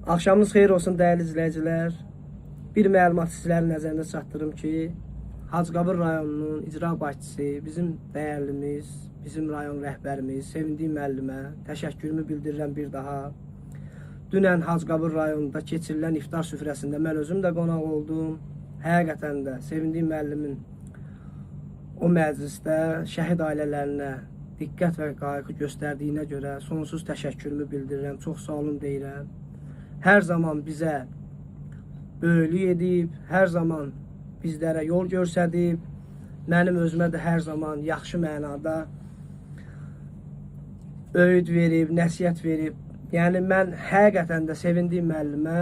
Axşamınız xeyir olsun dəyərli izləyicilər. Bir məlumat sizlərin nəzərinə çatdırım ki, Hacıqabul rayonunun icra başçısı, bizim dəyərlimiz, bizim rayon rəhbərimiz, Sevindik müəllimə təşəkkürümü bildirirəm bir daha. Dünən Hacıqabul rayonunda keçirilən iftar süfrəsində mən özüm də qonaq oldum. Həqiqətən də Sevindik müəllimin o məclisdə şəhid ailələrinə diqqət və qayğı göstərdiyinə görə sonsuz təşəkkürümü bildirirəm. Çox sağ olun deyirəm. Hər zaman bizə böyüklük edib, hər zaman bizlərə yol göstərib, mənim özümə də hər zaman yaxşı mənada öğüd verib, nəsihət verib. Yəni mən həqiqətən də Sevindik müəllimə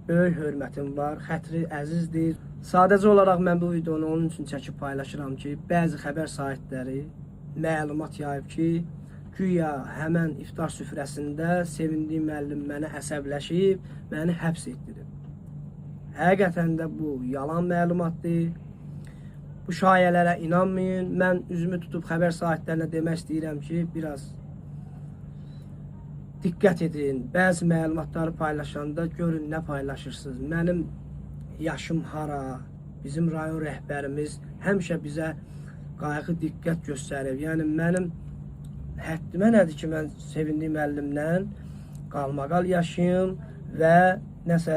böyük hörmətim var, xətri əzizdir. Sadəcə olaraq mən bu videonu onun üçün çəkib paylaşıram ki, bəzi xəbər sahibləri məlumat yayıb ki, güya həmən iftar süfrəsində Sevindik müəllim mənə əsəbləşib, məni həbs etdirib. Həqiqətən də bu yalan məlumatdır. Bu şayələrə inanmayın. Mən üzümü tutub xəbər sahiblərinə demək istəyirəm ki, biraz diqqət edin. Bəzi məlumatları paylaşanda görün nə paylaşırsınız. Mənim yaşım hara, bizim rayon rəhbərimiz həmişə bizə qayğı diqqət göstərir. Yəni mənim həddimə nədir ki, mən Sevindik müəllimlə qalmaqal yaşayım və nəsə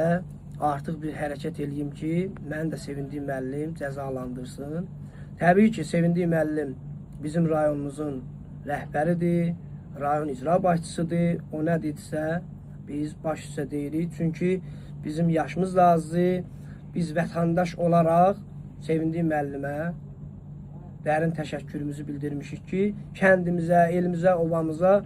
artıq bir hərəkət eləyim ki, mən də Sevindik müəllim cəzalandırsın. Təbii ki, Sevindik müəllim bizim rayonumuzun rəhbəridir, rayon icra başçısıdır. O nə dedirsə, biz baş üstə deyirik. Çünki bizim yaşımız da azdır. Biz vətəndaş olaraq Sevindik müəllimə dərin təşəkkürümüzü bildirmişik ki, kəndimizə, elimizə, obamıza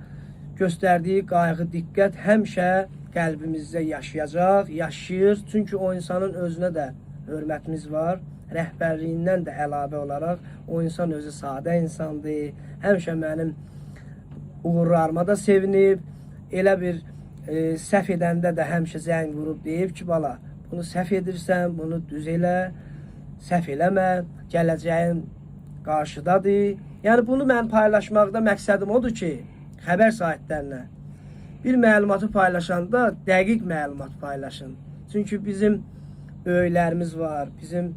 göstərdiyi qayğı, diqqət həmişə qəlbimizdə yaşayacaq, yaşayır. Çünki o insanın özünə də hörmətimiz var. Rəhbərliyindən də əlavə olaraq o insan özü sadə insandır. Həmişə mənim uğurlarıma da sevinib. Elə bir səhv edəndə də həmişə zəng vurub deyib ki, bala, bunu səhv edirsən, bunu düz elə, səhv eləmə, gələcəyin qarşıdadır. Yəni bunu mən paylaşmaqda məqsədim odur ki, xəbər sahiblərinə bir məlumatı paylaşanda dəqiq məlumat paylaşın. Çünki bizim böyüklərimiz var, bizim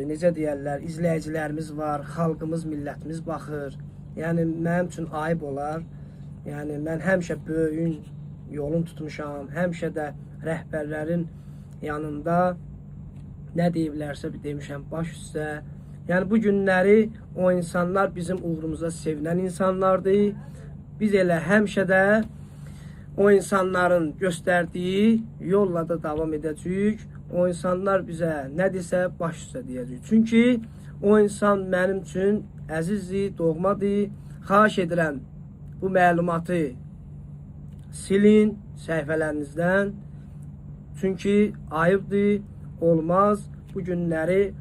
necə deyərlər, izləyicilərimiz var, xalqımız, millətimiz baxır. Yəni mənim üçün ayıb olar. Yəni mən həmişə böyüyün yolun tutmuşam, həmişə də rəhbərlərin yanında nə deyiblərsə demişəm, baş üstə. Yəni bu günləri o insanlar bizim uğurumuza sevinən insanlardır. Biz elə həmişə də o insanların göstərdiyi yolla da davam edəcəyik. O insanlar bizə nə desə baş üstə deyəcəyik. Çünki o insan mənim üçün əzizdir, doğmadır. Xahiş edirəm bu məlumatı silin səhifələrinizdən. Çünki ayıbdır, olmaz. Bu günləri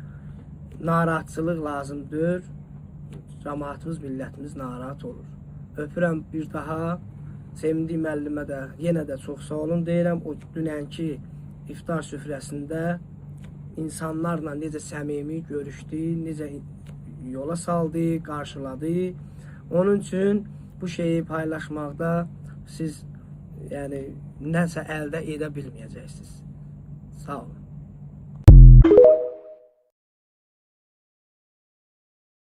narahatçılıq lazımdır. Cəmaatımız, millətimiz narahat olur. Öpürəm bir daha. Sevindik müəllimə də yenə də çox sağ olun deyirəm. O dünənki iftar süfrəsində insanlarla necə səmimi görüşdü, necə yola saldı, qarşıladı. Onun üçün bu şeyi paylaşmaqda siz yəni nəsə əldə edə bilməyəcəksiniz. Sağ olun.